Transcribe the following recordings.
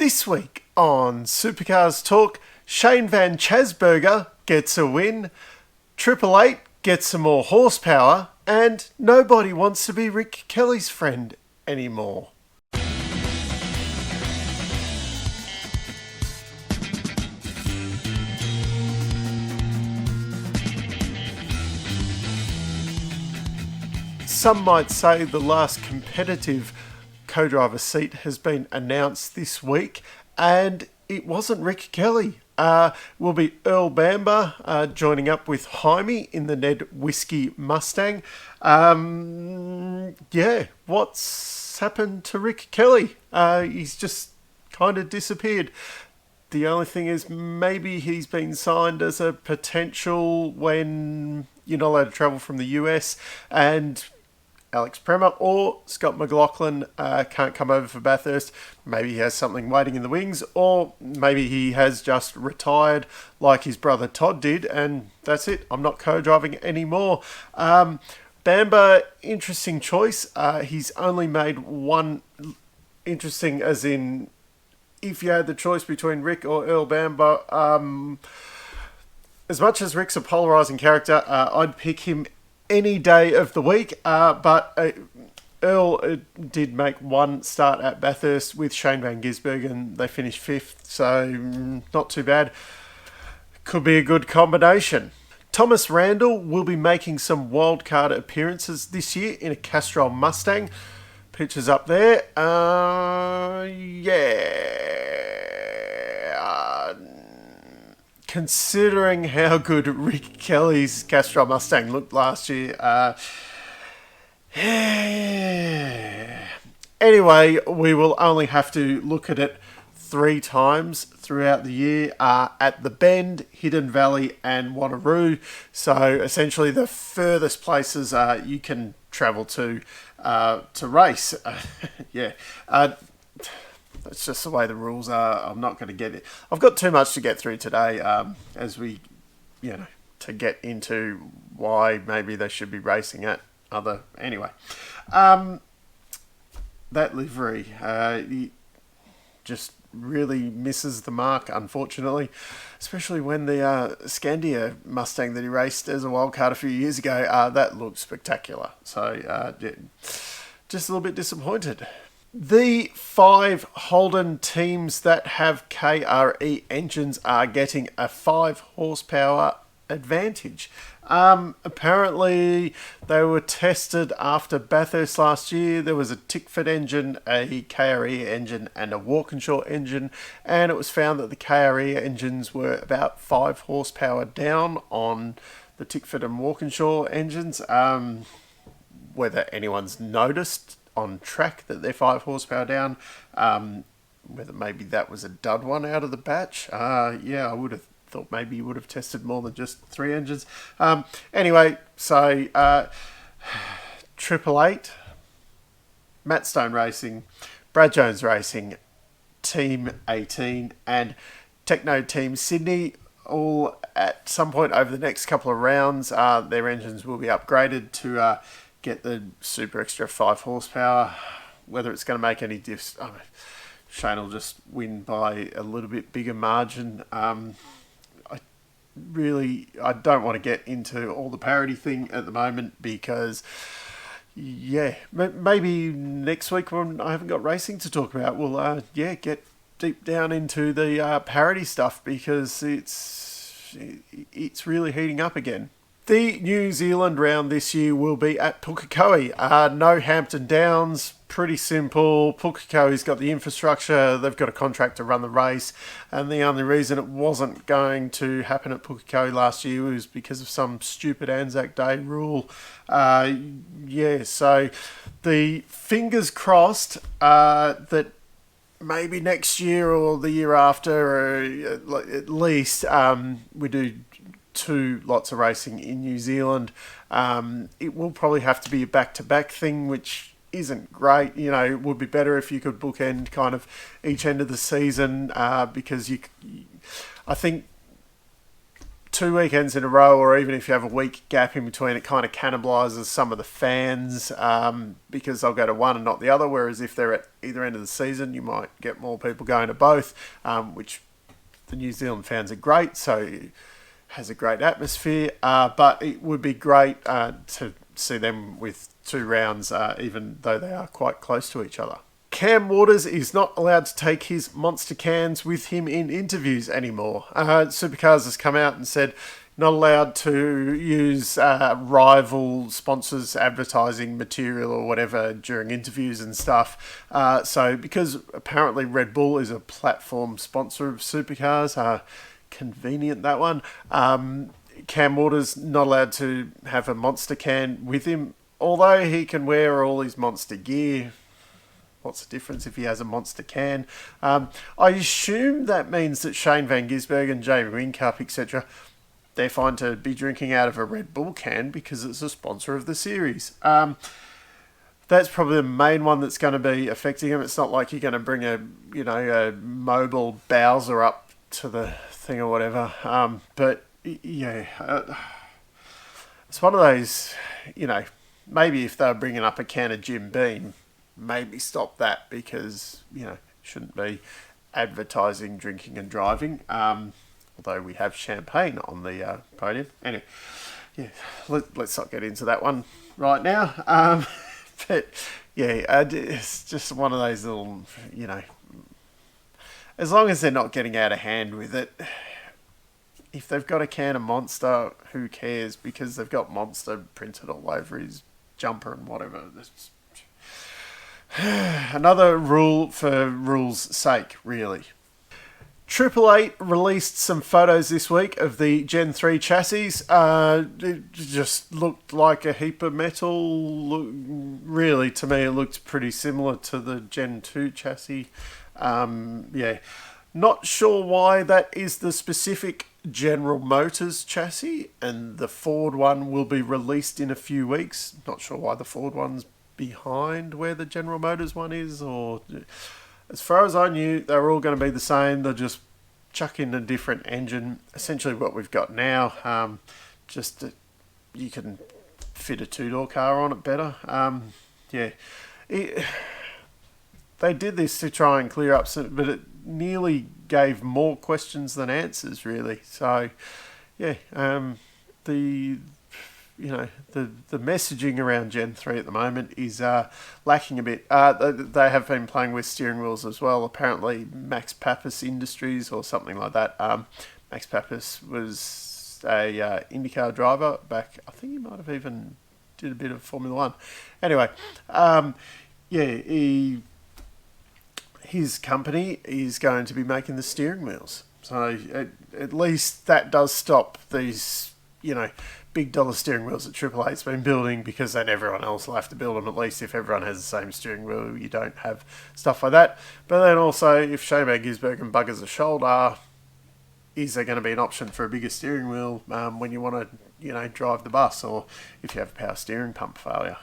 This week on Supercars Torque, Shane Van Chasberger gets a win, Triple Eight gets some more horsepower, and nobody wants to be Rick Kelly's friend anymore. Some might say the last competitive co-driver seat has been announced this week, and it wasn't Rick Kelly. Will be Earl Bamber joining up with Jaime in the Ned Whiskey Mustang. What's happened to Rick Kelly? He's just kind of disappeared. The only thing is maybe he's been signed as a potential when you're not allowed to travel from the US, and Alex Premer or Scott McLaughlin can't come over for Bathurst. Maybe he has something waiting in the wings, or maybe he has just retired like his brother Todd did, and that's it. I'm not co-driving anymore. Bamber, interesting choice. He's only made one interesting, as in, if you had the choice between Rick or Earl Bamber, as much as Rick's a polarising character, I'd pick him any day of the week, but Earl did make one start at Bathurst with Shane Van Gisbergen, and they finished fifth, so not too bad. Could be a good combination. Tomas Randle will be making some wildcard appearances this year in a Castrol Mustang. Pictures up there. Considering how good Rick Kelly's Castrol Mustang looked last year. Anyway, we will only have to look at it 3 times throughout the year, at the Bend, Hidden Valley and Wanneroo. So essentially the furthest places you can travel to race. That's just the way the rules are. I'm not going to get it. I've got too much to get through today, as we, to get into why maybe they should be racing at other... Anyway, that livery just really misses the mark, unfortunately, especially when the Scandia Mustang that he raced as a wildcard a few years ago, that looked spectacular. So, just a little bit disappointed. The 5 Holden teams that have KRE engines are getting a 5 horsepower advantage. Apparently, they were tested after Bathurst last year. There was a Tickford engine, a KRE engine, and a Walkinshaw engine, and it was found that the KRE engines were about 5 horsepower down on the Tickford and Walkinshaw engines. Whether anyone's noticed on track that they're 5 horsepower down, whether maybe that was a dud one out of the batch. I would have thought maybe you would have tested more than just 3 engines. Anyway, so Triple Eight, Matt Stone Racing, Brad Jones Racing, Team 18 and Techno Team Sydney, all at some point over the next couple of rounds, their engines will be upgraded to get the super extra 5 horsepower. Whether it's going to make any difference, Shane will just win by a little bit bigger margin. I don't want to get into all the parity thing at the moment, because maybe next week when I haven't got racing to talk about, we'll get deep down into the parity stuff, because it's really heating up again. The New Zealand round this year will be at Pukekohe. No Hampton Downs, pretty simple. Pukekohe's got the infrastructure, they've got a contract to run the race, and the only reason it wasn't going to happen at Pukekohe last year was because of some stupid Anzac Day rule. So the fingers crossed that maybe next year or the year after, or at least we do 2 lots of racing in New Zealand. It will probably have to be a back-to-back thing, which isn't great. It would be better if you could bookend kind of each end of the season, because I think 2 weekends in a row, or even if you have a week gap in between, it kind of cannibalises some of the fans because they'll go to one and not the other. Whereas if they're at either end of the season, you might get more people going to both, which the New Zealand fans are great, so it has a great atmosphere. But it would be great to see them with 2 rounds, even though they are quite close to each other. Cam Waters is not allowed to take his monster cans with him in interviews anymore. Supercars has come out and said not allowed to use rival sponsors' advertising material or whatever during interviews and stuff. So because apparently Red Bull is a platform sponsor of Supercars, convenient that one, Cam Waters not allowed to have a monster can with him, although he can wear all his monster gear. What's the difference if he has a monster can? I assume that means that Shane Van Gisbergen and Jamie Whincup, etc., they're fine to be drinking out of a Red Bull can because it's a sponsor of the series. That's probably the main one that's going to be affecting him. It's not like you're going to bring a mobile Bowser up to the thing or whatever. But yeah, it's one of those, maybe if they were bringing up a can of Jim Beam, maybe stop that because, shouldn't be advertising drinking and driving. Although we have champagne on the podium. Anyway, yeah, let's not get into that one right now. But yeah, it's just one of those little, as long as they're not getting out of hand with it. If they've got a can of Monster, who cares? Because they've got Monster printed all over his jumper and whatever. Another rule for rules' sake, really. Triple Eight released some photos this week of the Gen 3 chassis. It just looked like a heap of metal. Really, to me, it looked pretty similar to the Gen 2 chassis. Yeah, not sure why that is the specific General Motors chassis, and the Ford one will be released in a few weeks. Not sure why the Ford one's behind where the General Motors one is, or as far as I knew, they were all going to be the same. They'll just chuck in a different engine, essentially what we've got now. Just that you can fit a 2-door car on it better. They did this to try and clear up some, but it nearly gave more questions than answers, really. So, yeah, the messaging around Gen 3 at the moment is lacking a bit. They have been playing with steering wheels as well. Apparently, Max Pappas Industries or something like that. Max Pappas was a IndyCar driver back. I think he might have even did a bit of Formula One. Anyway, his company is going to be making the steering wheels. So at least that does stop these, big dollar steering wheels that Triple Eight's been building, because then everyone else will have to build them. At least if everyone has the same steering wheel, you don't have stuff like that. But then also, if Shane Van Gisbergen buggers a shoulder, is there going to be an option for a bigger steering wheel when you want to, drive the bus, or if you have a power steering pump failure?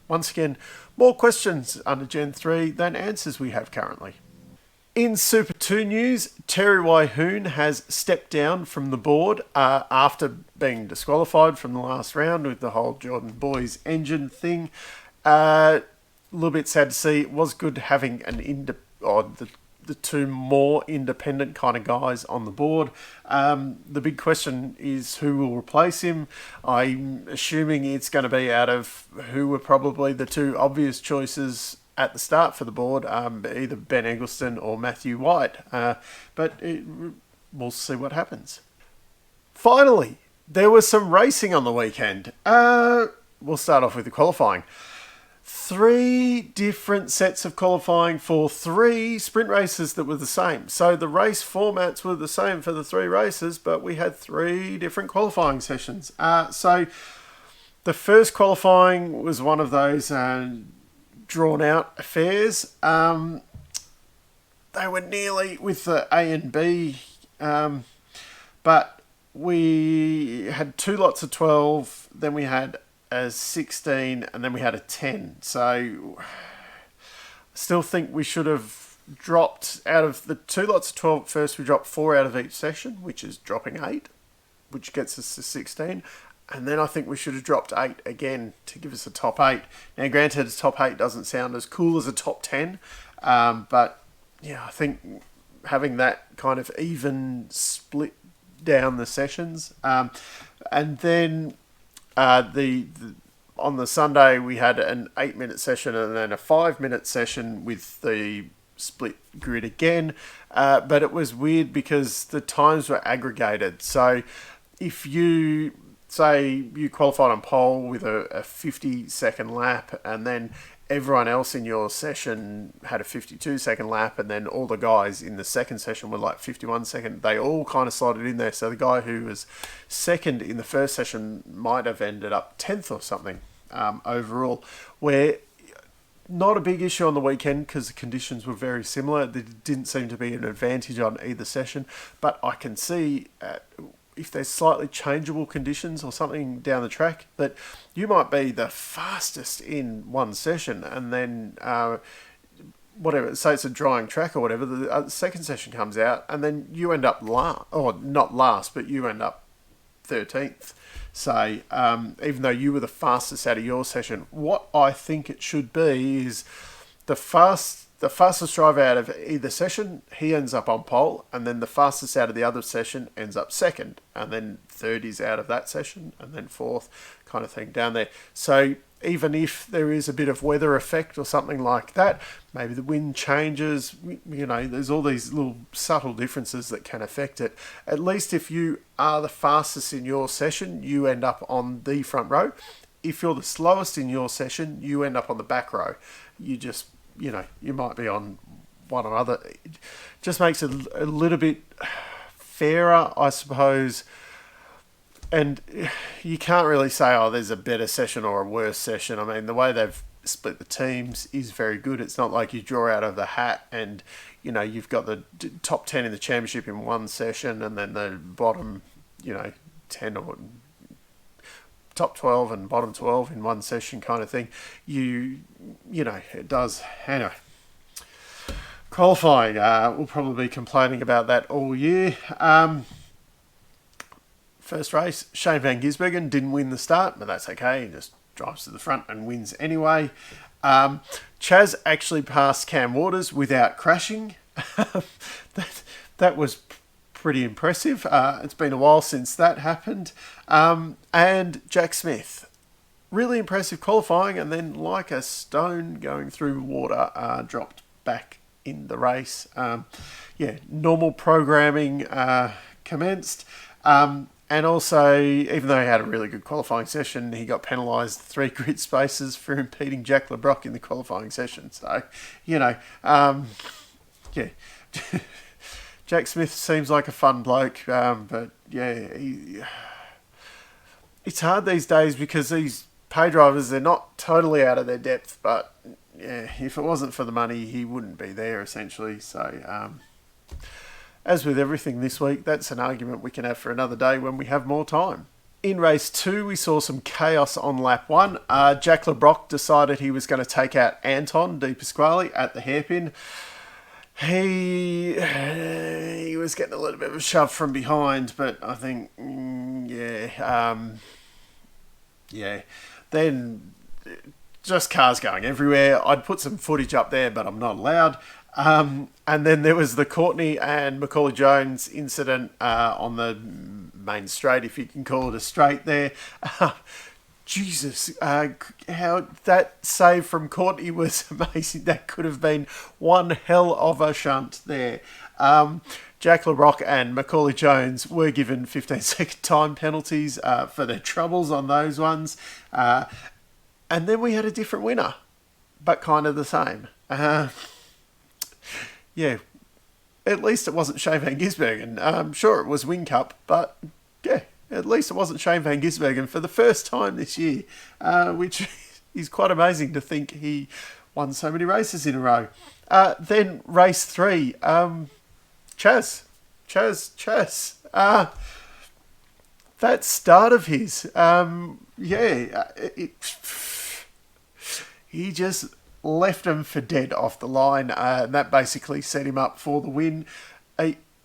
Once again, more questions under Gen 3 than answers we have currently. In Super 2 news, Terry Wyhoon has stepped down from the board after being disqualified from the last round with the whole Jordan Boys engine thing. A little bit sad to see. It was good having the two more independent kind of guys on the board. The big question is who will replace him. I'm assuming it's going to be out of who were probably the two obvious choices at the start for the board, either Ben Eggleston or Matthew White. But we'll see what happens. Finally, there was some racing on the weekend. We'll start off with the qualifying. 3 different sets of qualifying for 3 sprint races that were the same. So the race formats were the same for the 3 races, but we had 3 different qualifying sessions. So the first qualifying was one of those drawn out affairs. They were nearly with the A and B, but we had 2 lots of 12, then we had a 16, and then we had a 10. So I still think we should have dropped out of the 2 lots of 12 at first. We dropped 4 out of each session, which is dropping 8, which gets us to 16. And then I think we should have dropped 8 again to give us a top 8. Now, granted, a top 8 doesn't sound as cool as a top 10, but yeah, I think having that kind of even split down the sessions, and then on the Sunday we had an 8-minute session and then a 5-minute session with the split grid again, but it was weird because the times were aggregated. So if you say you qualified on pole with a 50-second lap, and then everyone else in your session had a 52-second lap, and then all the guys in the second session were like 51-second, they all kind of slotted in there. So the guy who was second in the first session might have ended up 10th or something overall, where not a big issue on the weekend because the conditions were very similar. There didn't seem to be an advantage on either session, but I can see if there's slightly changeable conditions or something down the track, that you might be the fastest in one session, and then whatever, say it's a drying track or whatever, the second session comes out, and then you end up not last, but you end up 13th, say, even though you were the fastest out of your session. What I think it should be is the fastest driver out of either session, he ends up on pole, and then the fastest out of the other session ends up second, and then third is out of that session, and then fourth, kind of thing down there. So even if there is a bit of weather effect or something like that, maybe the wind changes, there's all these little subtle differences that can affect it. At least if you are the fastest in your session, you end up on the front row. If you're the slowest in your session, you end up on the back row. You might be on one or other. It just makes it a little bit fairer, I suppose. And you can't really say, there's a better session or a worse session. I mean, the way they've split the teams is very good. It's not like you draw out of the hat and, you've got the top 10 in the championship in one session and then the bottom, 10 or top 12 and bottom 12 in one session kind of thing. It does. Anyway, qualifying, we'll probably be complaining about that all year. First race, Shane van Gisbergen didn't win the start, but that's okay. He just drives to the front and wins anyway. Chaz actually passed Cam Waters without crashing. that was pretty impressive. It's been a while since that happened. And Jack Smith, really impressive qualifying, and then like a stone going through water, dropped back in the race. Normal programming commenced. And also, even though he had a really good qualifying session, he got penalised 3 grid spaces for impeding Jack LeBrock in the qualifying session. So, Jack Smith seems like a fun bloke, but it's hard these days because these pay drivers, they're not totally out of their depth, but if it wasn't for the money, he wouldn't be there essentially. So, as with everything this week, that's an argument we can have for another day when we have more time. In race 2, we saw some chaos on lap 1. Jack LeBrock decided he was going to take out Anton De Pasquale at the hairpin. He was getting a little bit of a shove from behind, but I think, then just cars going everywhere. I'd put some footage up there, but I'm not allowed. And then there was the Courtney and Macaulay Jones incident on the main straight, if you can call it a straight there. Jesus, how that save from Courtney was amazing. That could have been one hell of a shunt there. Jack LeBrock and Macaulay Jones were given 15-second time penalties for their troubles on those ones. And then we had a different winner, but kind of the same. At least it wasn't Shane van Gisbergen. I'm sure it was Wingcup, but at least it wasn't Shane van Gisbergen for the first time this year, which is quite amazing to think he won so many races in a row. Then race 3, Chaz. That start of his, he just left him for dead off the line. That basically set him up for the win.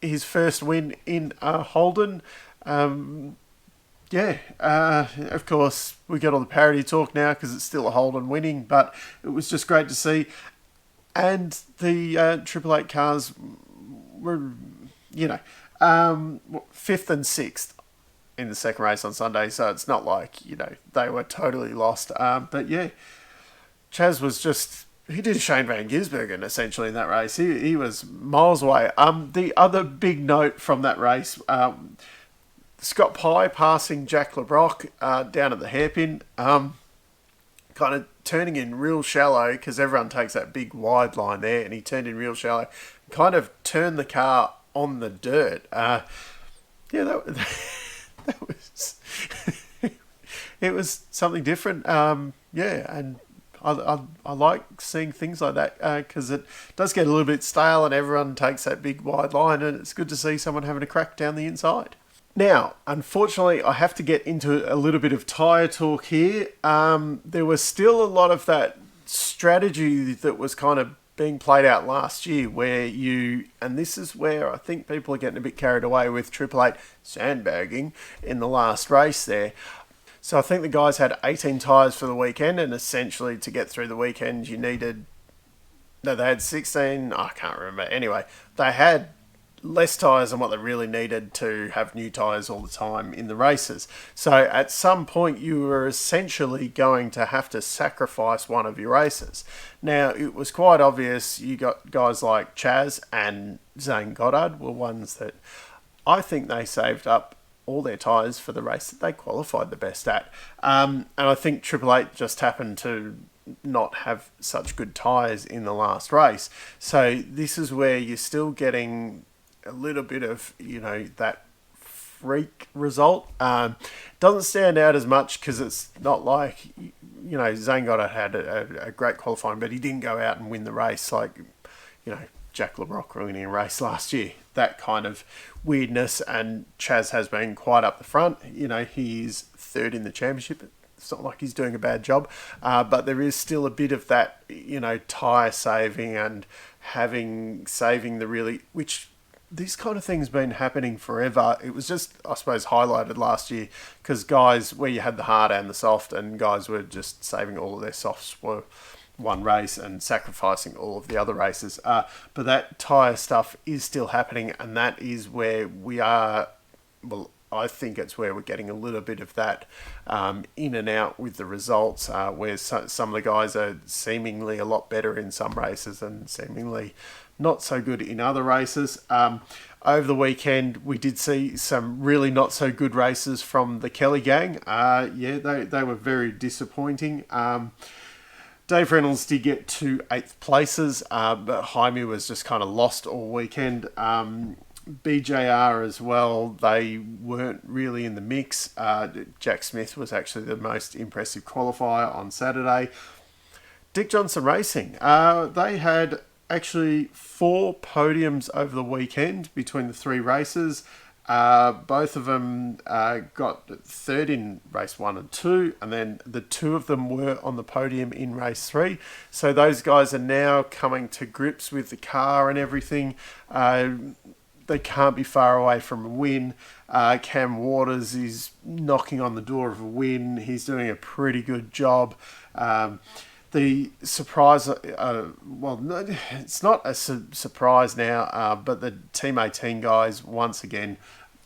His first win in Holden. Yeah, of course, we get all the parity talk now because it's still a Holden winning, but it was just great to see. And the Triple Eight cars were, you know, fifth and sixth in the second race on Sunday, so it's not like, they were totally lost. But yeah, Chaz was just, he did Shane Van Gisbergen essentially in that race. He was miles away. The other big note from that race, Scott Pye passing Jack LeBrock down at the hairpin, kind of turning in real shallow because everyone takes that big wide line there, and he turned in real shallow, kind of turned the car on the dirt. Yeah, that was it was something different. Yeah, and I like seeing things like that because it does get a little bit stale, and everyone takes that big wide line, and it's good to see someone having a crack down the inside. Now, unfortunately, I have to get into a little bit of tyre talk here. There was still a lot of that strategy that was kind of being played out last year where and this is where I think people are getting a bit carried away with Triple Eight sandbagging in the last race there. So I think the guys had 18 tyres for the weekend, and essentially to get through the weekend they had 16, I can't remember. Anyway, they had less tyres than what they really needed to have new tyres all the time in the races. So at some point you were essentially going to have to sacrifice one of your races. Now, it was quite obvious you got guys like Chaz and Zane Goddard were ones that I think they saved up all their tyres for the race that they qualified the best at. And I think Triple Eight just happened to not have such good tyres in the last race. So this is where you're still getting a little bit of, that freak result. Doesn't stand out as much because it's not like, Zane Goddard had a great qualifying, but he didn't go out and win the race like, Jack LeBrock winning a race last year. That kind of weirdness, and Chaz has been quite up the front. He's third in the championship. It's not like he's doing a bad job, but there is still a bit of that, tyre saving and saving the really, which this kind of thing's been happening forever. It was just, I suppose, highlighted last year because guys, where you had the hard and the soft, and guys were just saving all of their softs for one race and sacrificing all of the other races. But that tyre stuff is still happening, and that is where we are, well, I think it's where we're getting a little bit of that in and out with the results, where some of the guys are seemingly a lot better in some races and seemingly not so good in other races. Over the weekend, we did see some really not so good races from the Kelly gang. They were very disappointing. Dave Reynolds did get to 8th places, but Jaime was just kind of lost all weekend. BJR as well, they weren't really in the mix. Jack Smith was actually the most impressive qualifier on Saturday. Dick Johnson Racing, they had actually 4 podiums over the weekend between the 3 races. Both of them got third in race 1 and 2, and then the 2 of them were on the podium in race 3. So those guys are now coming to grips with the car and everything. They can't be far away from a win. Cam Waters is knocking on the door of a win. He's doing a pretty good job. The surprise, it's not a surprise now, but the Team 18 guys, once again,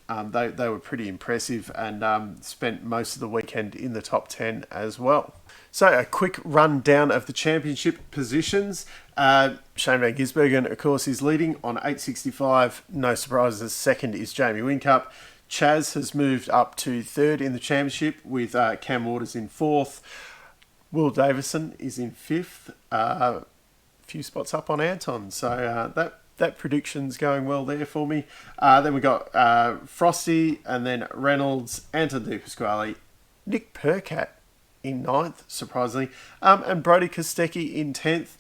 they were pretty impressive and spent most of the weekend in the top 10 as well. So a quick rundown of the championship positions. Shane Van Gisbergen, of course, is leading on 865. No surprises. Second is Jamie Whincup. Chaz has moved up to third in the championship with Cam Waters in fourth. Will Davison is in fifth. A few spots up on Anton. So that prediction's going well there for me. Then we got Frosty, and then Reynolds, Anton De Pasquale, Nick Percat in 9th, surprisingly, and Brody Kostecki in 10th.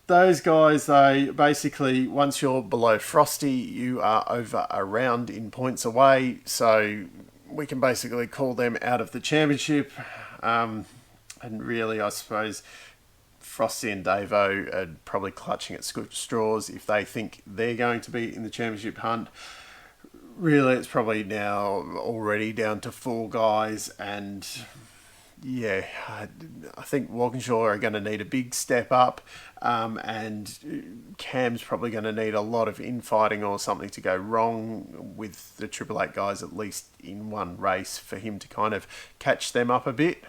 Those guys, they basically, once you're below Frosty, you are over a round in points away, so we can basically call them out of the championship. And really, I suppose, Frosty and Davo are probably clutching at straws if they think they're going to be in the championship hunt. really it's probably now already down to 4 guys, and yeah, I think Walkinshaw are going to need a big step up, and Cam's probably going to need a lot of infighting or something to go wrong with the Triple Eight guys, at least in one race, for him to kind of catch them up a bit.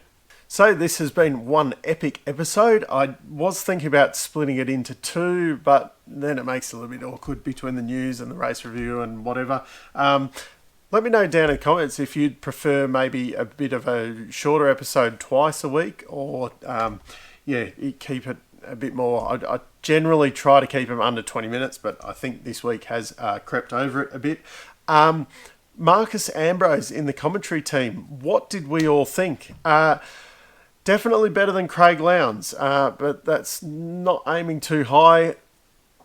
So this has been one epic episode. I was thinking about splitting it into 2, but then it makes it a little bit awkward between the news and the race review and whatever. Let me know down in the comments if you'd prefer maybe a bit of a shorter episode twice a week, or keep it a bit more. I generally try to keep them under 20 minutes, but I think this week has crept over it a bit. Marcus Ambrose in the commentary team, what did we all think? Definitely better than Craig Lowndes, but that's not aiming too high.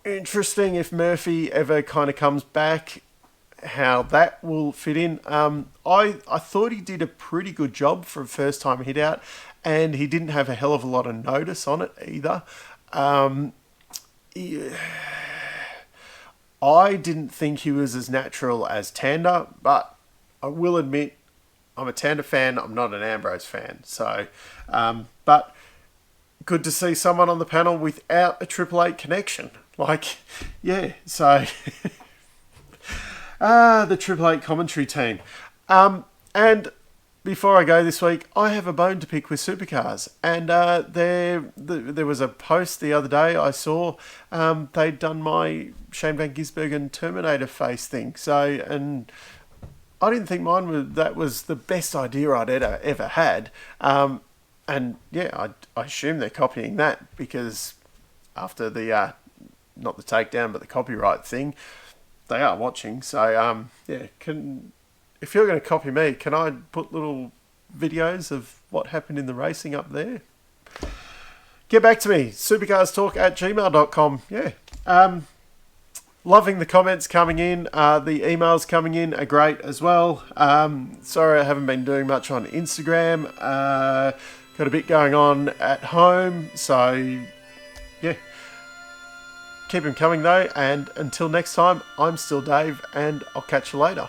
Interesting if Murphy ever kind of comes back, how that will fit in. I thought he did a pretty good job for a first time hit out, and he didn't have a hell of a lot of notice on it either. I didn't think he was as natural as Tander, but I will admit I'm a Tander fan, I'm not an Ambrose fan. So, but good to see someone on the panel without a Triple Eight connection. So the Triple Eight commentary team. And before I go this week, I have a bone to pick with Supercars. And there was a post the other day I saw. They'd done my Shane Van Gisbergen Terminator face thing. So, and I didn't think that was the best idea I'd ever had. And yeah, I assume they're copying that, because after the, not the takedown, but the copyright thing, they are watching. So, if you're going to copy me, can I put little videos of what happened in the racing up there? Get back to me, supercarstalk@gmail.com. Yeah. Loving the comments coming in. The emails coming in are great as well. Sorry I haven't been doing much on Instagram. Got a bit going on at home. So, yeah. Keep them coming though. And until next time, I'm still Dave, and I'll catch you later.